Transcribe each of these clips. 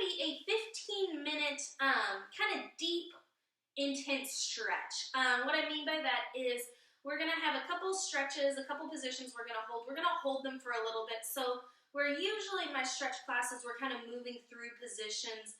be a 15-minute kind of deep, intense stretch. What I mean by that is we're going to have a couple stretches, a couple positions we're going to hold. We're going to hold them for a little bit. So where usually in my stretch classes we're kind of moving through positions,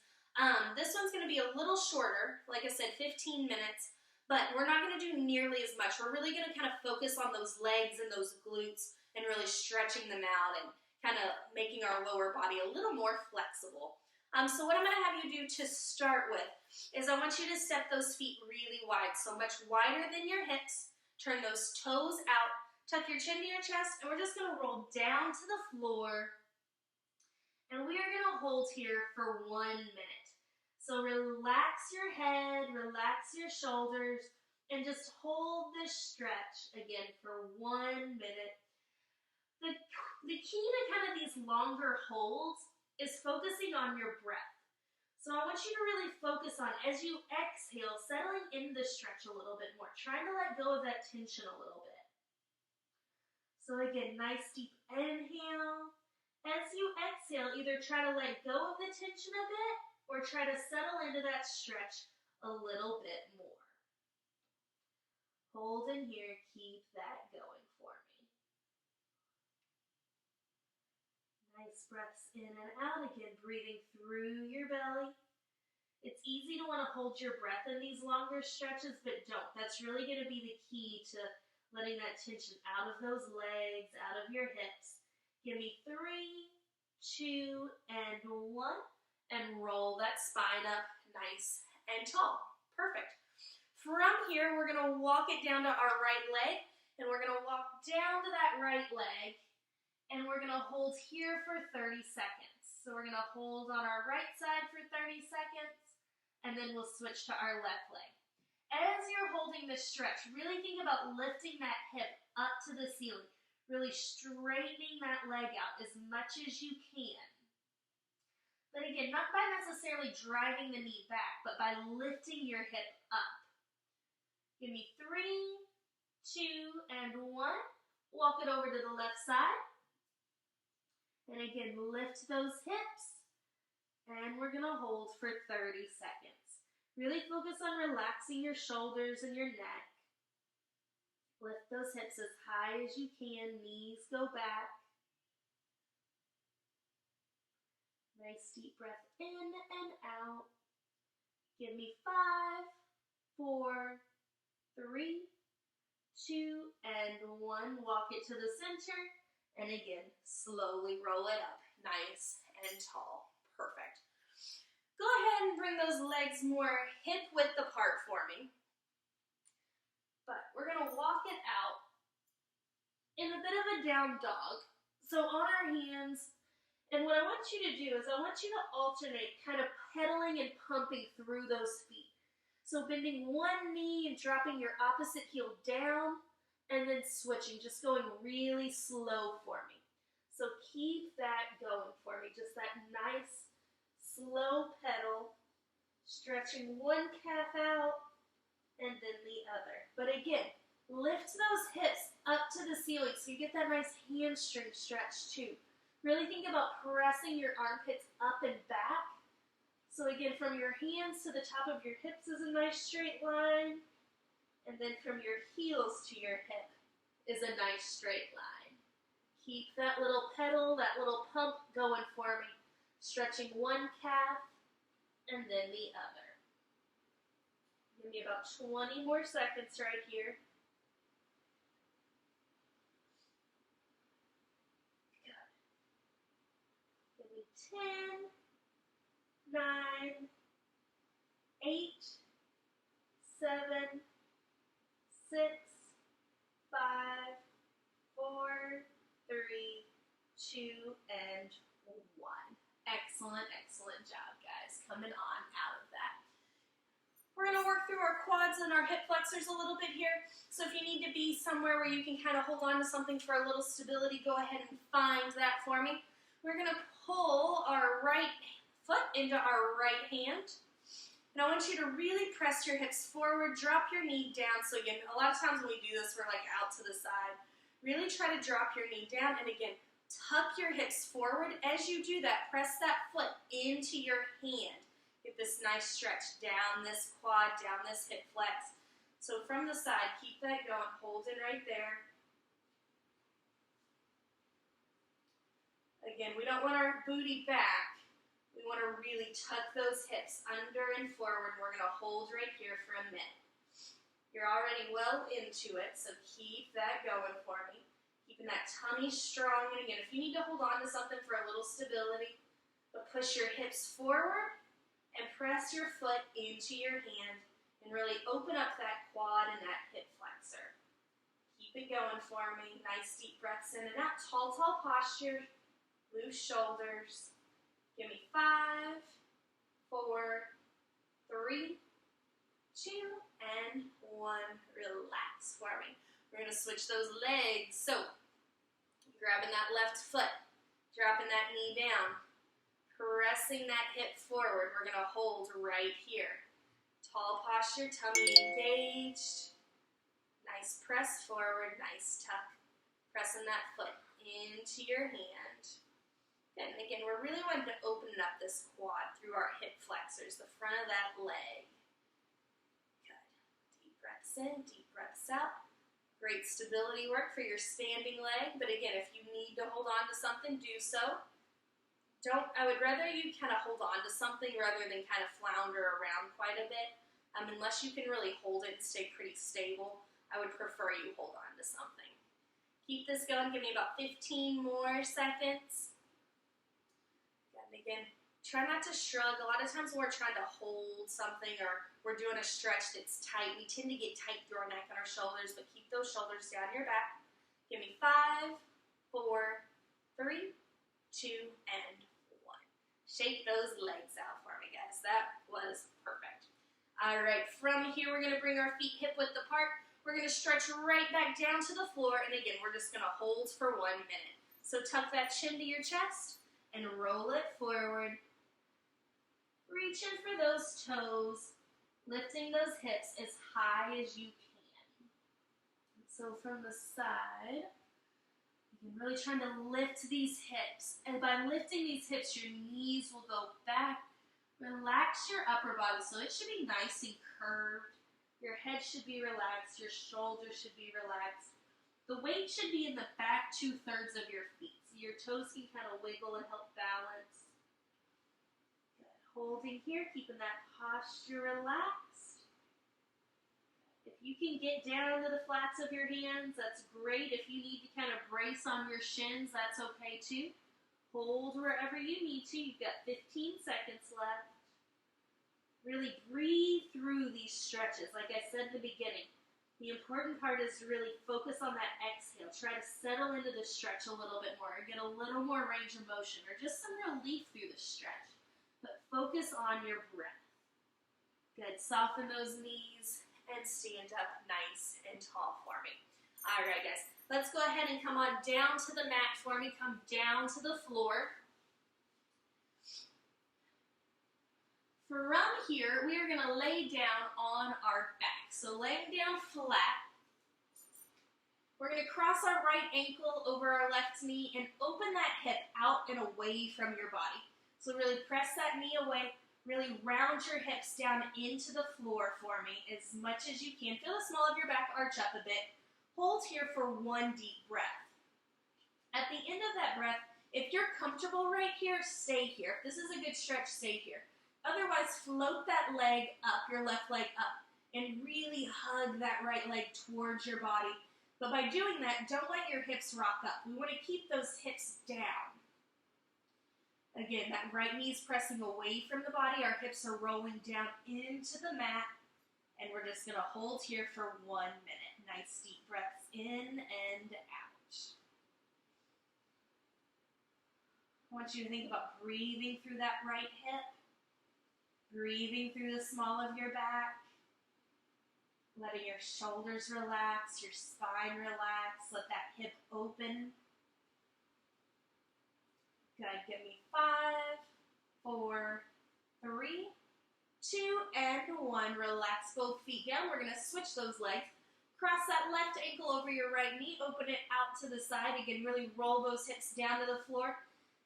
this one's going to be a little shorter, like I said, 15 minutes, but we're not going to do nearly as much. We're really going to kind of focus on those legs and those glutes and really stretching them out and kind of making our lower body a little more flexible. So what I'm going to have you do to start with is I want you to step those feet really wide, so much wider than your hips. Turn those toes out, tuck your chin to your chest, and we're just going to roll down to the floor. And we are going to hold here for 1 minute. So relax your head, relax your shoulders, and just hold this stretch again for 1 minute. The key to kind of these longer holds is focusing on your breath. So I want you to really focus on, as you exhale, settling in the stretch a little bit more, trying to let go of that tension a little bit. So again, nice deep inhale. As you exhale, either try to let go of the tension a bit or try to settle into that stretch a little bit more. Hold in here, keep that going for me. Nice breaths in and out, again, breathing through your belly. It's easy to want to hold your breath in these longer stretches, but don't. That's really going to be the key to letting that tension out of those legs, out of your hips. Give me 3, 2, and 1, and roll that spine up nice and tall. Perfect. From here, we're going to walk it down to our right leg, and we're going to walk down to that right leg, and we're going to hold here for 30 seconds. So we're going to hold on our right side for 30 seconds, and then we'll switch to our left leg. As you're holding this stretch, really think about lifting that hip up to the ceiling, really straightening that leg out as much as you can. But again, not by necessarily driving the knee back, but by lifting your hip up. Give me 3, 2, and 1. Walk it over to the left side. And again, lift those hips. And we're going to hold for 30 seconds. Really focus on relaxing your shoulders and your neck. Lift those hips as high as you can. Knees go back. Nice deep breath in and out. Give me 5, 4, 3, 2, and 1. Walk it to the center. And again, slowly roll it up, nice and tall. Perfect. Go ahead and bring those legs more hip width apart for me. But we're going to walk it out in a bit of a down dog. So on our hands, and what I want you to do is I want you to alternate kind of pedaling and pumping through those feet. So bending one knee and dropping your opposite heel down, and then switching, just going really slow for me. So keep that going for me, just that nice, slow pedal, stretching one calf out, and then the other. But again, lift those hips up to the ceiling so you get that nice hamstring stretch too. Really think about pressing your armpits up and back. So again, from your hands to the top of your hips is a nice straight line. And then from your heels to your hip is a nice straight line. Keep that little pedal, that little pump going for me. Stretching one calf and then the other. Give me about 20 more seconds right here. Good. Give me 10, 9, 8, 7, 6, 5, 4, 3, 2, and 1. Excellent, excellent job, guys. Coming on out of that. We're going to work through our quads and our hip flexors a little bit here. So if you need to be somewhere where you can kind of hold on to something for a little stability, go ahead and find that for me. We're going to pull our right foot into our right hand. And I want you to really press your hips forward, drop your knee down. So again, a lot of times when we do this, we're like out to the side. Really try to drop your knee down. And again, Tuck your hips forward. As you do that, press that foot into your hand. Get this nice stretch down this quad, down this hip flex. So from the side, keep that going. Hold it right there. Again, we don't want our booty back. We want to really tuck those hips under and forward. We're going to hold right here for a minute. You're already well into it, so keep that going for me. Keeping that tummy strong. And again, if you need to hold on to something for a little stability, but push your hips forward and press your foot into your hand and really open up that quad and that hip flexor. Keep it going for me. Nice deep breaths in and out. Tall, tall posture. Loose shoulders. Give me 5, 4, 3, 2, and 1. Relax for me. We're going to switch those legs. So, grabbing that left foot, dropping that knee down, pressing that hip forward. We're going to hold right here. Tall posture, tummy engaged. Nice press forward, nice tuck. Pressing that foot into your hand. And again, we're really wanting to open up this quad through our hip flexors, the front of that leg. Good. Deep breaths in, deep breaths out. Great stability work for your standing leg. But again, if you need to hold on to something, do so. I would rather you kind of hold on to something rather than kind of flounder around quite a bit. Unless you can really hold it and stay pretty stable, I would prefer you hold on to something. Keep this going. Give me about 15 more seconds. And again, try not to shrug. A lot of times when we're trying to hold something or we're doing a stretch that's tight, we tend to get tight through our neck and our shoulders, but keep those shoulders down your back. Give me 5, 4, 3, 2, and 1. Shake those legs out for me, guys. That was perfect. All right, from here, we're going to bring our feet hip-width apart. We're going to stretch right back down to the floor, and again, we're just going to hold for 1 minute. So tuck that chin to your chest and roll it forward. Reaching for those toes, lifting those hips as high as you can. So from the side, you're really trying to lift these hips. And by lifting these hips, your knees will go back. Relax your upper body so it should be nice and curved. Your head should be relaxed. Your shoulders should be relaxed. The weight should be in the back 2/3 of your feet. So your toes can kind of wiggle and help balance. Good. Holding here, keeping that posture relaxed. If you can get down to the flats of your hands, that's great. If you need to kind of brace on your shins, that's okay too. Hold wherever you need to. You've got 15 seconds left. Really breathe through these stretches. Like I said in the beginning, the important part is to really focus on that exhale. Try to settle into the stretch a little bit more, or get a little more range of motion, or just some relief through the stretch. But focus on your breath. Good. Soften those knees and stand up nice and tall for me. All right, guys. Let's go ahead and come on down to the mat for me. Come down to the floor. From here, we are going to lay down on our back. So laying down flat. We're going to cross our right ankle over our left knee and open that hip out and away from your body. So really press that knee away. Really round your hips down into the floor for me as much as you can. Feel the small of your back arch up a bit. Hold here for 1 deep breath. At the end of that breath, if you're comfortable right here, stay here. If this is a good stretch, stay here. Otherwise, float that leg up, your left leg up, and really hug that right leg towards your body. But by doing that, don't let your hips rock up. We want to keep those hips down. Again, that right knee is pressing away from the body. Our hips are rolling down into the mat. And we're just going to hold here for 1 minute. Nice deep breaths in and out. I want you to think about breathing through that right hip. Breathing through the small of your back. Letting your shoulders relax, your spine relax. Let that hip open. Good. Give me 5, 4, 3, 2, and 1. Relax both feet down. We're going to switch those legs. Cross that left ankle over your right knee. Open it out to the side. Again, really roll those hips down to the floor.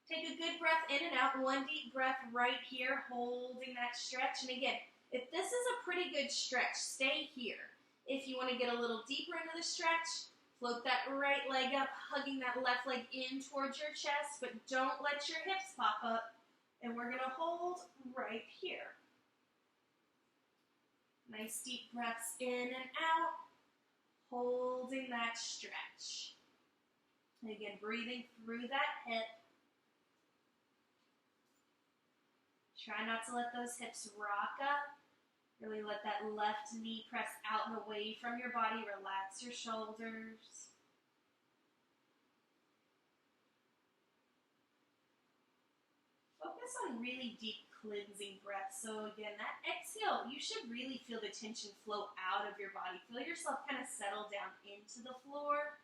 Take a good breath in and out. One deep breath right here, holding that stretch. And again, if this is a pretty good stretch, stay here. If you want to get a little deeper into the stretch, float that right leg up, hugging that left leg in towards your chest, but don't let your hips pop up. And we're going to hold right here. Nice deep breaths in and out, holding that stretch. And again, breathing through that hip. Try not to let those hips rock up. Really let that left knee press out and away from your body. Relax your shoulders. Focus on really deep cleansing breaths. So again, that exhale, you should really feel the tension flow out of your body. Feel yourself kind of settle down into the floor.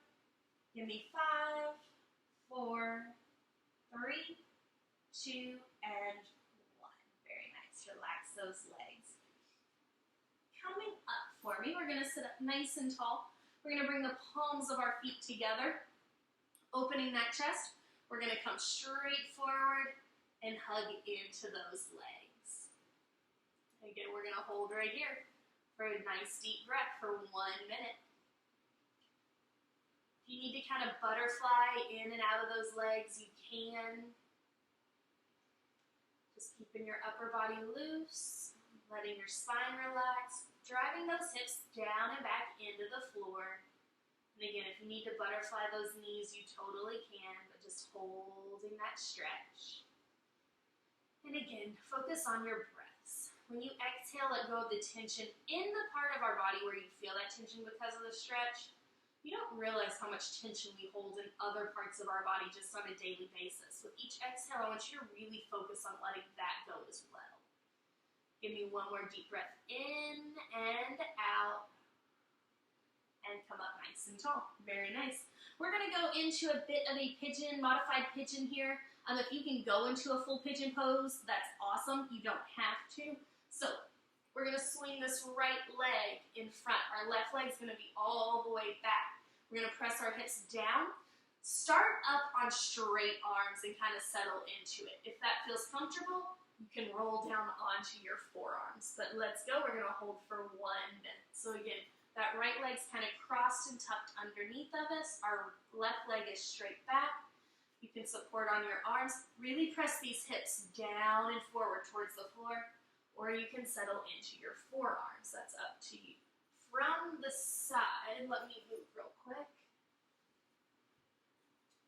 Give me 5, 4, 3, 2, and relax those legs. Coming up for me, we're going to sit up nice and tall. We're going to bring the palms of our feet together, opening that chest. We're going to come straight forward and hug into those legs. Again, we're going to hold right here for a nice deep breath for 1 minute. If you need to kind of butterfly in and out of those legs, you can. Just keeping your upper body loose, letting your spine relax, driving those hips down and back into the floor. And again, if you need to butterfly those knees, you totally can, but just holding that stretch. And again, focus on your breaths. When you exhale, let go of the tension in the part of our body where you feel that tension because of the stretch. You don't realize how much tension we hold in other parts of our body just on a daily basis. With each exhale, I want you to really focus on letting that go as well. Give me one more deep breath in and out. And come up nice and tall. Very nice. We're going to go into a bit of a pigeon, modified pigeon here. If you can go into a full pigeon pose, that's awesome. You don't have to. So we're going to swing this right leg in front. Our left leg is going to be all the way back. We're going to press our hips down. Start up on straight arms and kind of settle into it. If that feels comfortable, you can roll down onto your forearms. But let's go. We're going to hold for 1 minute. So again, that right leg's kind of crossed and tucked underneath of us. Our left leg is straight back. You can support on your arms. Really press these hips down and forward towards the floor. Or you can settle into your forearms. That's up to you. From the side, let me move real quick.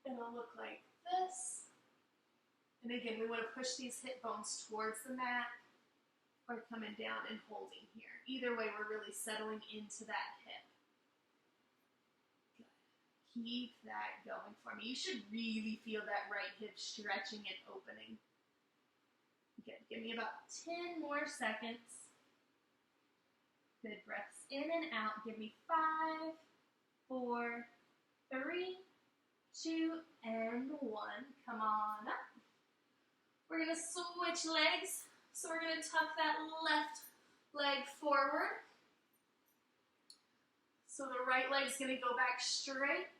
It'll look like this. And again, we want to push these hip bones towards the mat or coming down and holding here. Either way, we're really settling into that hip. Good. Keep that going for me. You should really feel that right hip stretching and opening. Good. Give me about 10 more seconds. Good. Breaths in and out. Give me 5, 4, 3, 2, and 1. Come on up. We're going to switch legs. So we're going to tuck that left leg forward. So the right leg's going to go back straight.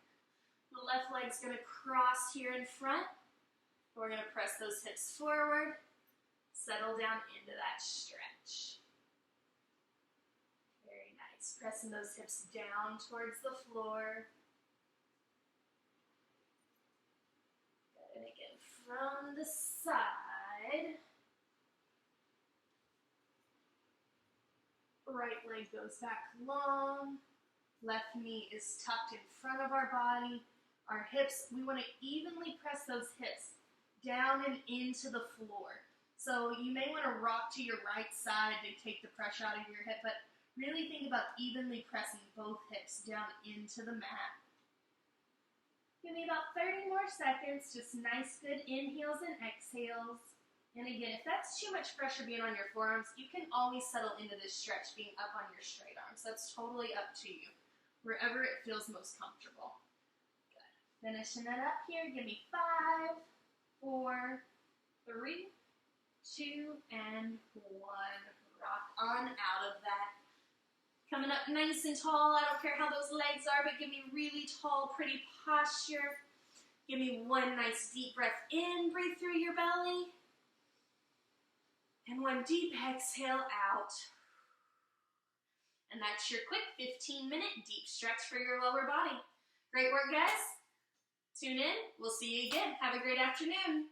The left leg's going to cross here in front. We're going to press those hips forward. Settle down into that stretch. Very nice. Pressing those hips down towards the floor. Good. And again, from the side. Right leg goes back long. Left knee is tucked in front of our body. Our hips, we want to evenly press those hips down and into the floor. So you may want to rock to your right side to take the pressure out of your hip, but really think about evenly pressing both hips down into the mat. Give me about 30 more seconds, just nice good inhales and exhales. And again, if that's too much pressure being on your forearms, you can always settle into this stretch being up on your straight arms. That's totally up to you, wherever it feels most comfortable. Good. Finishing it up here. Give me 5, 4, 3, 2, and 1. Rock on out of that. Coming up nice and tall. I don't care how those legs are, but give me really tall, pretty posture. Give me one nice deep breath in. Breathe through your belly. And one deep exhale out. And that's your quick 15-minute deep stretch for your lower body. Great work, guys. Tune in. We'll see you again. Have a great afternoon.